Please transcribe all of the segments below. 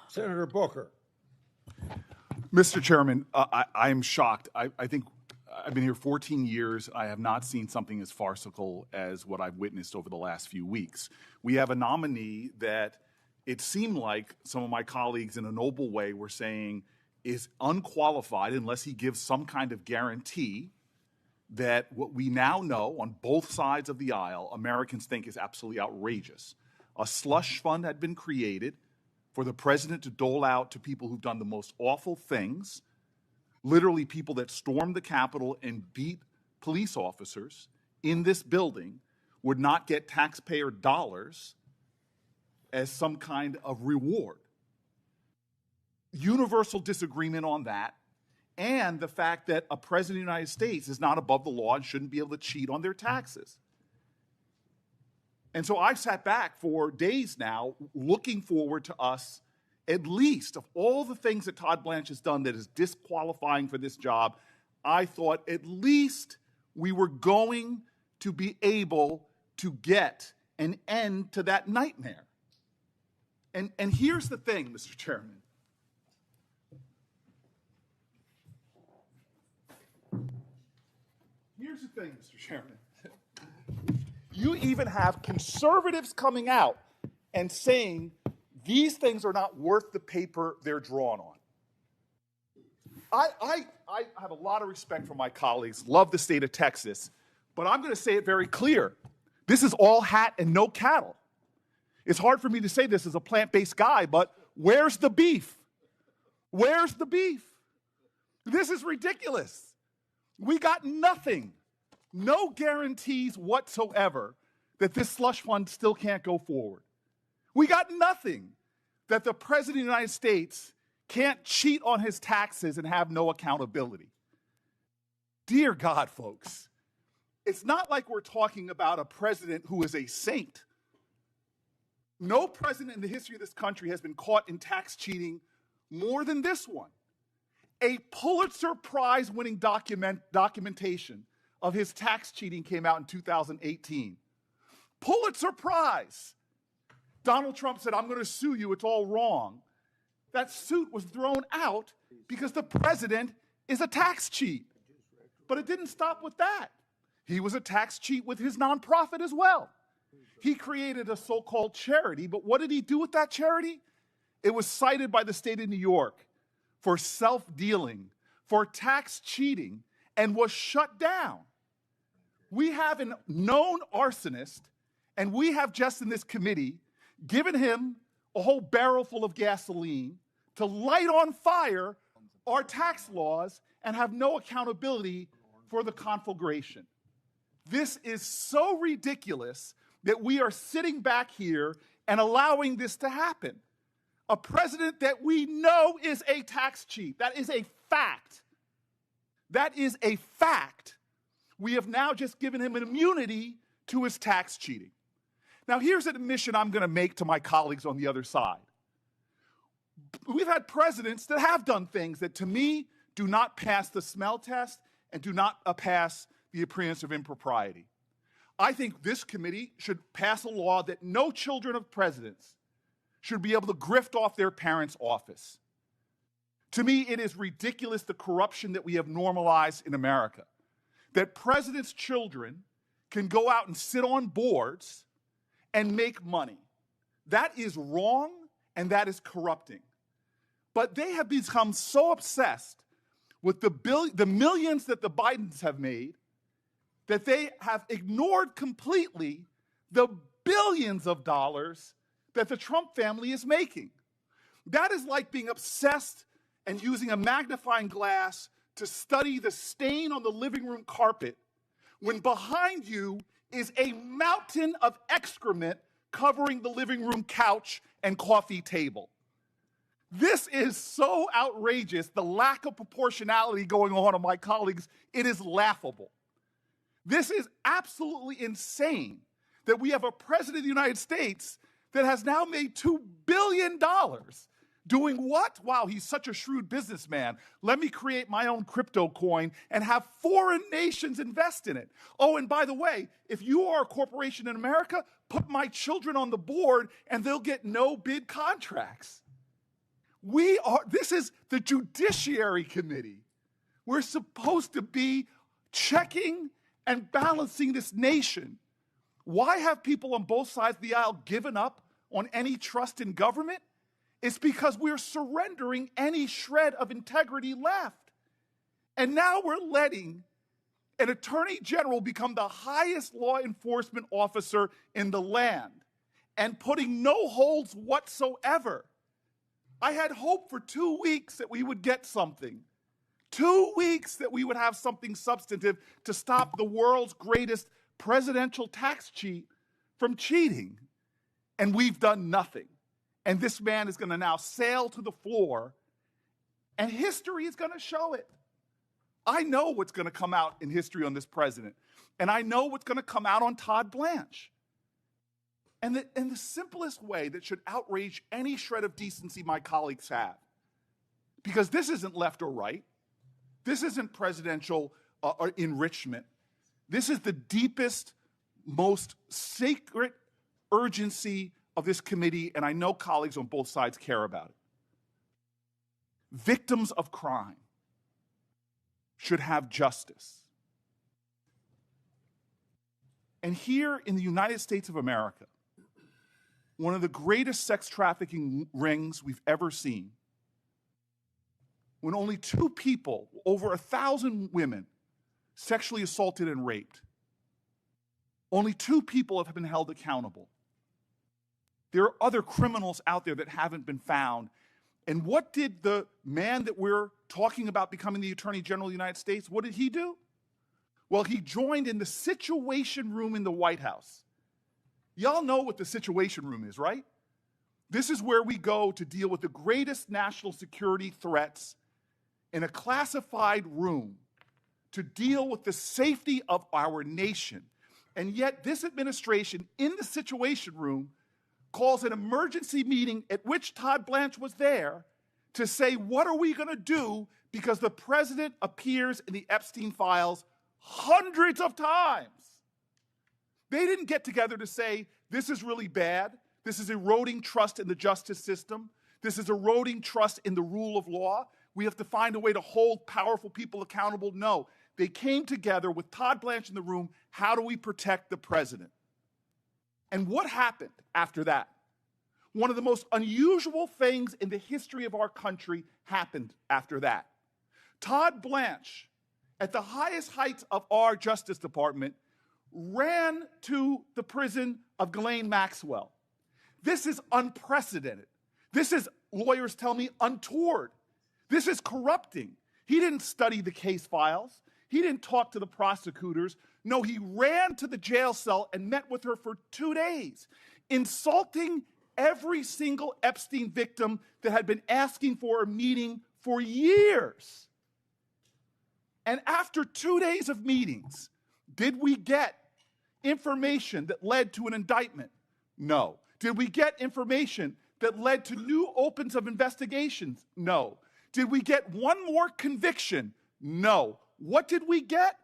Senator Booker. Mr. Chairman, I am shocked. I think I've been here 14 years. I have not seen something as farcical as what I've witnessed over the last few weeks. We have a nominee that it seemed like some of my colleagues in a noble way were saying is unqualified unless he gives some kind of guarantee that what we now know on both sides of the aisle, Americans think is absolutely outrageous. A slush fund had been created for the president to dole out to people who've done the most awful things, literally people that stormed the Capitol and beat police officers in this building would not get taxpayer dollars as some kind of reward. Universal disagreement on that, and the fact that a president of the United States is not above the law and shouldn't be able to cheat on their taxes. And so I've sat back for days now looking forward to us, at least of all the things that Todd Blanche has done that is disqualifying for this job, I thought at least we were going to be able to get an end to that nightmare. And here's the thing, Mr. Chairman. Here's the thing, Mr. Chairman. You even have conservatives coming out and saying these things are not worth the paper they're drawn on. I have a lot of respect for my colleagues, love the state of Texas, but I'm going to say it very clear. This is all hat and no cattle. It's hard for me to say this as a plant-based guy, but where's the beef? Where's the beef? This is ridiculous. We got nothing. No guarantees whatsoever that this slush fund still can't go forward. We got nothing that the President of the United States can't cheat on his taxes and have no accountability. Dear God, folks, it's not like we're talking about a president who is a saint. No president in the history of this country has been caught in tax cheating more than this one. A Pulitzer Prize winning documentation of his tax cheating came out in 2018. Pulitzer Prize. Donald Trump said, I'm going to sue you, it's all wrong. That suit was thrown out because the president is a tax cheat. But it didn't stop with that. He was a tax cheat with his nonprofit as well. He created a so-called charity, but what did he do with that charity? It was cited by the state of New York for self-dealing, for tax cheating, and was shut down. We have a known arsonist, and we have just in this committee given him a whole barrel full of gasoline to light on fire our tax laws and have no accountability for the conflagration. This is so ridiculous that we are sitting back here and allowing this to happen. A president that we know is a tax cheat. That is a fact. That is a fact. We have now just given him an immunity to his tax cheating. Now, here's an admission I'm going to make to my colleagues on the other side. We've had presidents that have done things that, to me, do not pass the smell test and do not pass the appearance of impropriety. I think this committee should pass a law that no children of presidents should be able to grift off their parents' office. To me, it is ridiculous the corruption that we have normalized in America. That presidents' children can go out and sit on boards and make money. That is wrong and that is corrupting. But they have become so obsessed with the millions that the Bidens have made that they have ignored completely the billions of dollars that the Trump family is making. That is like being obsessed and using a magnifying glass to study the stain on the living room carpet when behind you is a mountain of excrement covering the living room couch and coffee table. This is so outrageous, the lack of proportionality going on my colleagues, it is laughable. This is absolutely insane that we have a president of the United States that has now made $2 billion doing what? Wow, he's such a shrewd businessman. Let me create my own crypto coin and have foreign nations invest in it. Oh, and by the way, if you are a corporation in America, put my children on the board and they'll get no bid contracts. This is the Judiciary Committee. We're supposed to be checking and balancing this nation. Why have people on both sides of the aisle given up on any trust in government? It's because we're surrendering any shred of integrity left. And now we're letting an attorney general become the highest law enforcement officer in the land and putting no holds whatsoever. I had hope for 2 weeks that we would get something. 2 weeks that we would have something substantive to stop the world's greatest presidential tax cheat from cheating. And we've done nothing. And this man is going to now sail to the floor, and history is going to show it. I know what's going to come out in history on this president, and I know what's going to come out on Todd Blanche. And the simplest way that should outrage any shred of decency my colleagues have, because this isn't left or right, this isn't presidential enrichment, this is the deepest, most sacred urgency of this committee, and I know colleagues on both sides care about it. Victims of crime should have justice. And here in the United States of America, one of the greatest sex trafficking rings we've ever seen, when only 2 people, over 1,000 women, sexually assaulted and raped, only 2 people have been held accountable. There are other criminals out there that haven't been found. And what did the man that we're talking about becoming the Attorney General of the United States, what did he do? Well, he joined in the Situation Room in the White House. Y'all know what the Situation Room is, right? This is where we go to deal with the greatest national security threats in a classified room to deal with the safety of our nation. And yet this administration in the Situation Room calls an emergency meeting at which Todd Blanche was there to say, what are we going to do, because the president appears in the Epstein files hundreds of times. They didn't get together to say, this is really bad, this is eroding trust in the justice system, this is eroding trust in the rule of law, we have to find a way to hold powerful people accountable. No, they came together with Todd Blanche in the room. How do we protect the president? And what happened after that? One of the most unusual things in the history of our country happened after that. Todd Blanche, at the highest heights of our Justice Department, ran to the prison of Ghislaine Maxwell. This is unprecedented. This is, lawyers tell me, untoward. This is corrupting. He didn't study the case files. He didn't talk to the prosecutors. No, he ran to the jail cell and met with her for 2 days, insulting every single Epstein victim that had been asking for a meeting for years. And after 2 days of meetings, did we get information that led to an indictment? No. Did we get information that led to new opens of investigations? No. Did we get one more conviction? No. What did we get?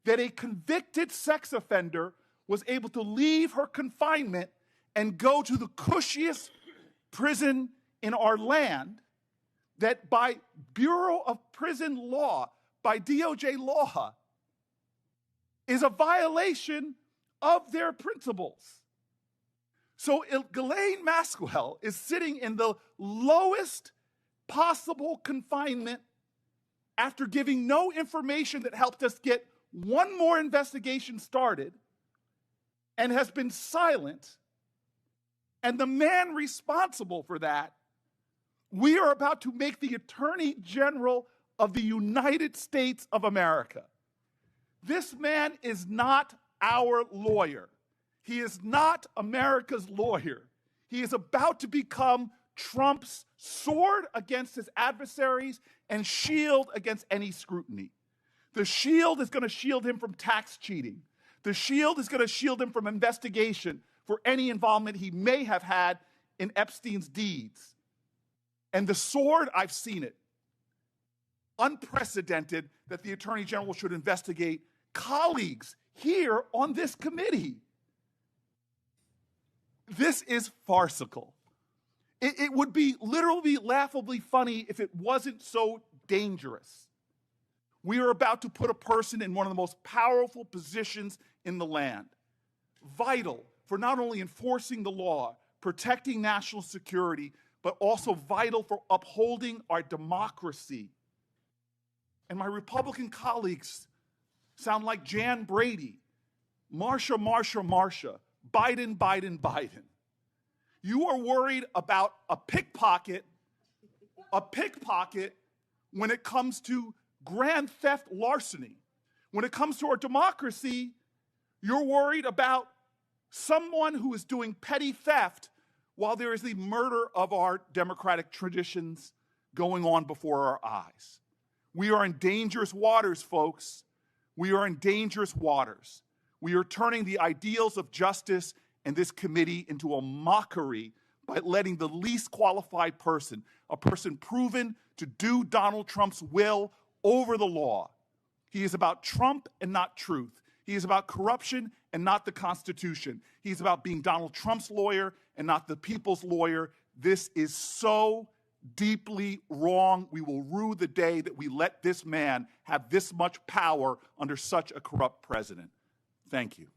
That a convicted sex offender was able to leave her confinement and go to the cushiest prison in our land, that by Bureau of Prison Law, by DOJ law, is a violation of their principles. So Ghislaine Maxwell is sitting in the lowest possible confinement after giving no information that helped us get one more investigation started, and has been silent. And the man responsible for that, we are about to make the Attorney General of the United States of America. This man is not our lawyer. He is not America's lawyer. He is about to become Trump's sword against his adversaries and shield against any scrutiny. The shield is going to shield him from tax cheating. The shield is going to shield him from investigation for any involvement he may have had in Epstein's deeds. And the sword, I've seen it. Unprecedented that the Attorney General should investigate colleagues here on this committee. This is farcical. It would be literally laughably funny if it wasn't so dangerous. We are about to put a person in one of the most powerful positions in the land, vital for not only enforcing the law, protecting national security, but also vital for upholding our democracy. And my Republican colleagues sound like Jan Brady, Marsha, Marsha, Marsha, Biden, Biden, Biden. You are worried about a pickpocket when it comes to grand theft larceny. When it comes to our democracy, you're worried about someone who is doing petty theft while there is the murder of our democratic traditions going on before our eyes. We are in dangerous waters, folks. We are in dangerous waters. We are turning the ideals of justice and this committee into a mockery by letting the least qualified person, a person proven to do Donald Trump's will, over the law. He is about Trump and not truth. He is about corruption and not the Constitution. He is about being Donald Trump's lawyer and not the people's lawyer. This is so deeply wrong. We will rue the day that we let this man have this much power under such a corrupt president. Thank you.